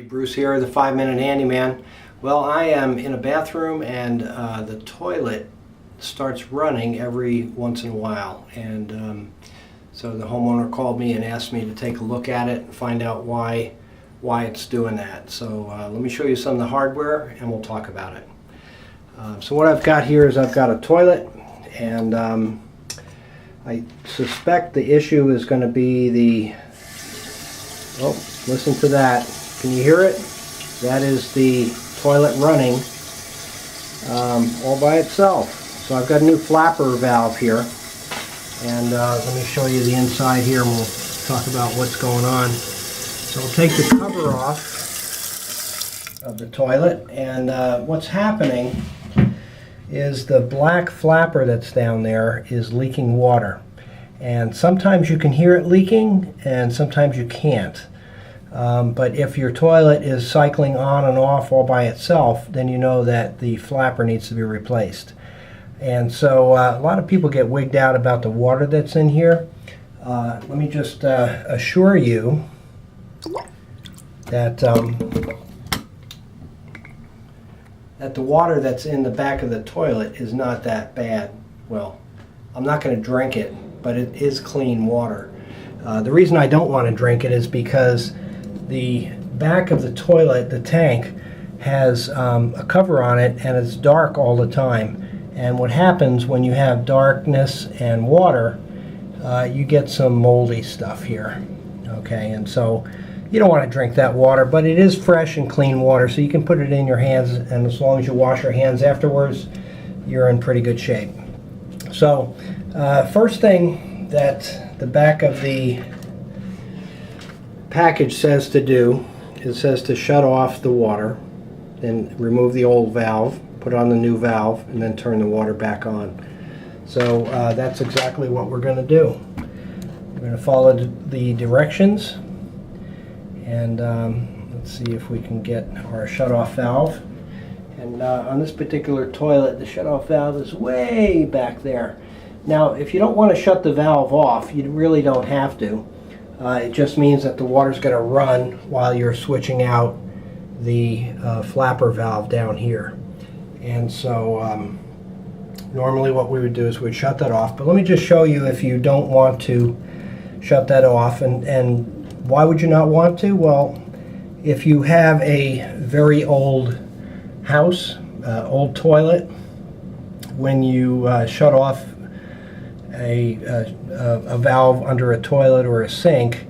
Bruce here, the 5-Minute Handyman. Well, I am in a bathroom and the toilet starts running every once in a while, and so the homeowner called me and asked me to take a look at it and find out why it's doing that. So let me show you some of the hardware and we'll talk about it. So what I've got here is I've got a toilet, and I suspect the issue is going to be the, oh, listen to that. Can you hear it? That is the toilet running all by itself. So I've got a new flapper valve here, and let me show you the inside here and we'll talk about what's going on. So we'll take the cover off of the toilet, and what's happening is the black flapper that's down there is leaking water. And sometimes you can hear it leaking and sometimes you can't. But if your toilet is cycling on and off all by itself, then you know that the flapper needs to be replaced. And so a lot of people get wigged out about the water that's in here. Let me just assure you that that the water that's in the back of the toilet is not that bad. Well, I'm not going to drink it, but it is clean water. The reason I don't want to drink it is because the back of the toilet, the tank, has a cover on it and it's dark all the time. And what happens when you have darkness and water, you get some moldy stuff here. Okay, and so you don't want to drink that water, but it is fresh and clean water, so you can put it in your hands, and as long as you wash your hands afterwards, you're in pretty good shape. So first thing that the back of the package says to do, it says to shut off the water, then remove the old valve, put on the new valve, and then turn the water back on. So that's exactly what we're going to do. We're going to follow the directions, and let's see if we can get our shut-off valve. And on this particular toilet, the shut-off valve is way back there. Now, if you don't want to shut the valve off, you really don't have to. It just means that the water's going to run while you're switching out the flapper valve down here. And so normally what we would do is we'd shut that off. But let me just show you if you don't want to shut that off. And why would you not want to? Well, if you have a very old house, old toilet, when you shut off a valve under a toilet or a sink,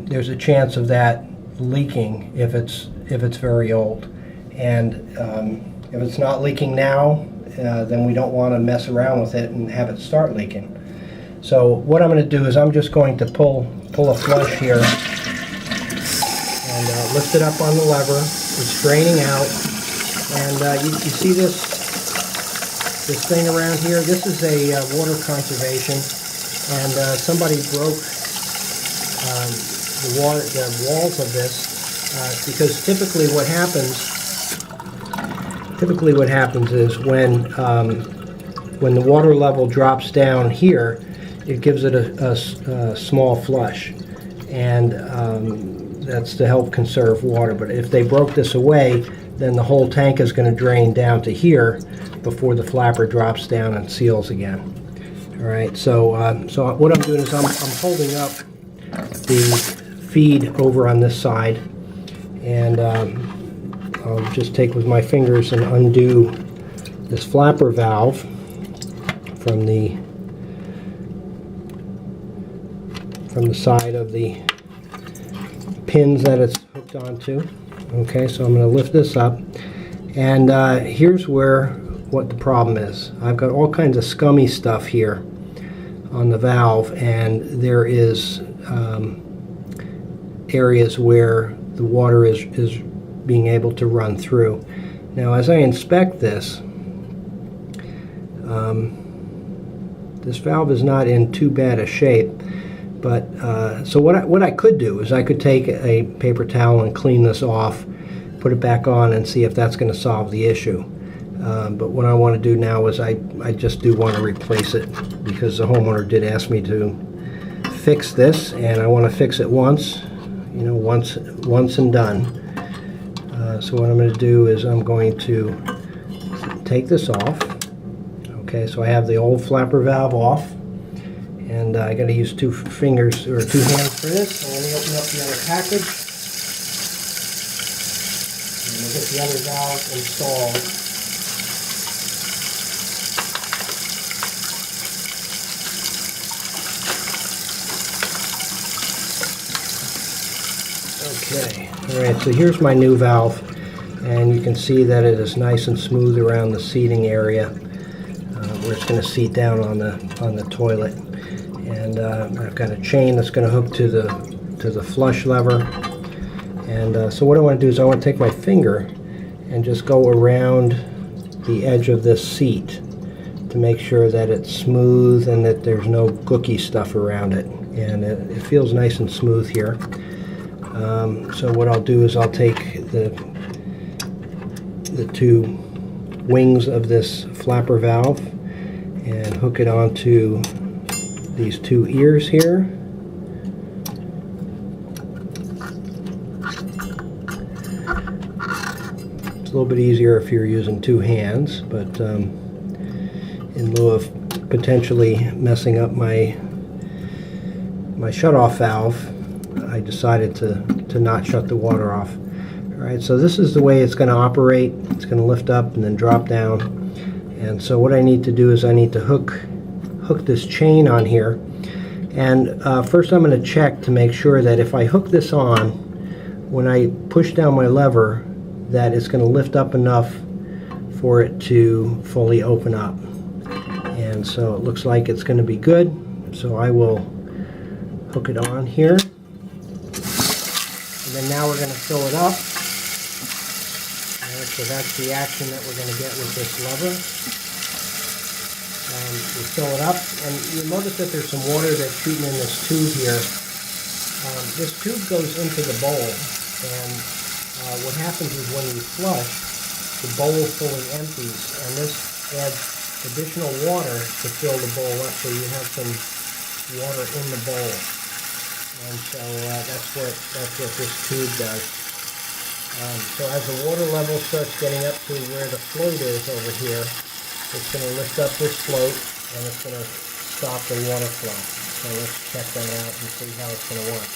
there's a chance of that leaking if it's very old. And if it's not leaking now, then we don't want to mess around with it and have it start leaking. So what I'm going to do is I'm just going to pull a flush here and lift it up on the lever. It's draining out, and you see this thing around here. This is a water conservation, and somebody broke the walls of this because typically what happens is when the water level drops down here, it gives it a small flush, and that's to help conserve water. But if they broke this away, then the whole tank is going to drain down to here before the flapper drops down and seals again. All right, so what I'm doing is I'm holding up the feed over on this side, and I'll just take with my fingers and undo this flapper valve from the side of the pins that it's hooked onto. Okay, so I'm going to lift this up, and here's what the problem is. I've got all kinds of scummy stuff here on the valve, and there is areas where the water is being able to run through. Now, as I inspect this, this valve is not in too bad a shape, but so what I could do is I could take a paper towel and clean this off, put it back on, and see if that's going to solve the issue. But what I want to do now is I just do want to replace it, because the homeowner did ask me to fix this, and I want to fix it once, once and done. So what I'm going to do is I'm going to take this off. Okay, so I have the old flapper valve off, and I got to use 2 fingers or 2 hands for this. So let me open up the other package, and we'll get the other valve installed. Okay, alright, so here's my new valve, and you can see that it is nice and smooth around the seating area where it's going to seat down on the toilet. And I've got a chain that's going to hook to the flush lever. And so what I want to do is I want to take my finger and just go around the edge of this seat to make sure that it's smooth and that there's no gooky stuff around it. And it feels nice and smooth here. So what I'll do is I'll take the 2 wings of this flapper valve and hook it onto these 2 ears here. It's a little bit easier if you're using 2 hands, but in lieu of potentially messing up my shutoff valve, I decided to not shut the water off. Alright, so this is the way it's going to operate. It's going to lift up and then drop down. And so what I need to do is I need to hook this chain on here. And first I'm going to check to make sure that if I hook this on, when I push down my lever, that it's going to lift up enough for it to fully open up. And so it looks like it's going to be good. So I will hook it on here. And then now we're going to fill it up. Right, so that's the action that we're going to get with this lever. We fill it up, and you'll notice that there's some water that's shooting in this tube here. This tube goes into the bowl, and what happens is when you flush, the bowl fully empties, and this adds additional water to fill the bowl up, so you have some water in the bowl. And so that's what this tube does. So as the water level starts getting up to where the float is over here, it's going to lift up this float and it's going to stop the water flow. So let's check that out and see how it's going to work.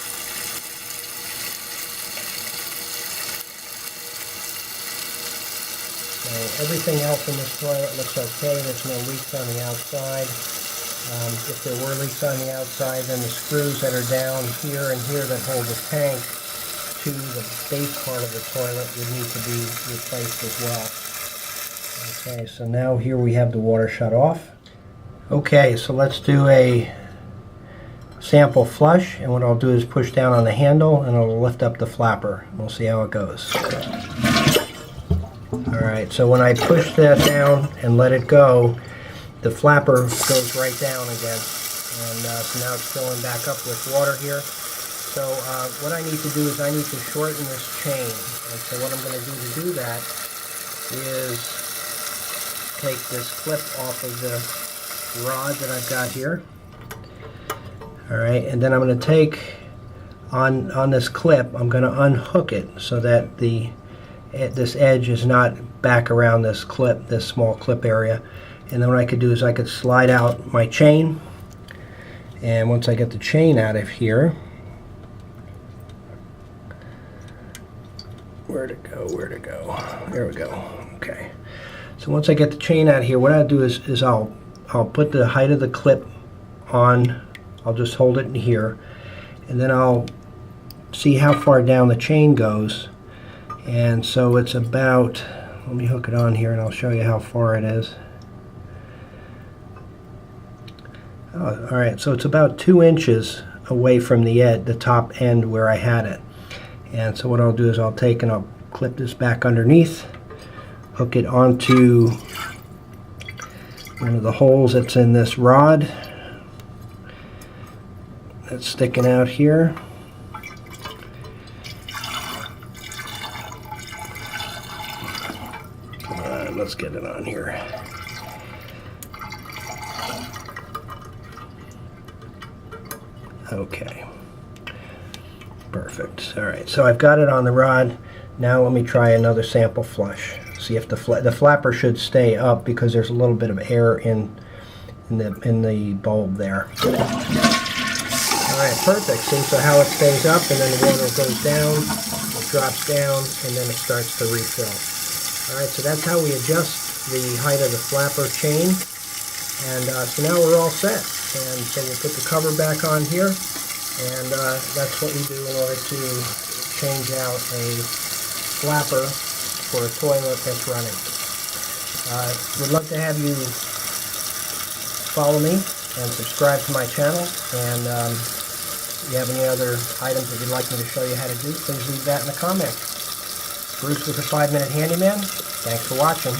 So everything else in this toilet looks okay. There's no leaks on the outside. If there were leaks on the outside, then the screws that are down here and here that hold the tank to the base part of the toilet would need to be replaced as well. Okay, so now here we have the water shut off. Okay, so let's do a sample flush, and what I'll do is push down on the handle and it'll lift up the flapper. We'll see how it goes. Alright, so when I push that down and let it go, the flapper goes right down again, and so now it's filling back up with water here. So what I need to do is I need to shorten this chain. And so what I'm going to do that is take this clip off of the rod that I've got here. Alright, and then I'm going to take on this clip, I'm going to unhook it so that this edge is not back around this clip, this small clip area. And then what I could do is I could slide out my chain, and once I get the chain out of here, where'd it go, there we go. Okay, so once I get the chain out of here, what I'll do is I'll put the height of the clip on, I'll just hold it in here, and then I'll see how far down the chain goes. And so it's about, let me hook it on here and I'll show you how far it is. Alright, so it's about 2 inches away from the top end where I had it. And so what I'll do is I'll take and I'll clip this back underneath, hook it onto one of the holes that's in this rod that's sticking out here. Let's get it on here. Okay, perfect. Perfect. All right, so I've got it on the rod. Now let me try another sample flush. See if the flapper should stay up because there's a little bit of air in the bulb there. All right, perfect. See, so how it stays up, and then the water goes down, it drops down, and then it starts to refill. All right, so that's how we adjust the height of the flapper chain. And so now we're all set. And so we'll put the cover back on here, and that's what we do in order to change out a flapper for a toilet that's running. Would love to have you follow me and subscribe to my channel, and if you have any other items that you'd like me to show you how to do, please leave that in the comments. Bruce with the 5-Minute Handyman. Thanks for watching.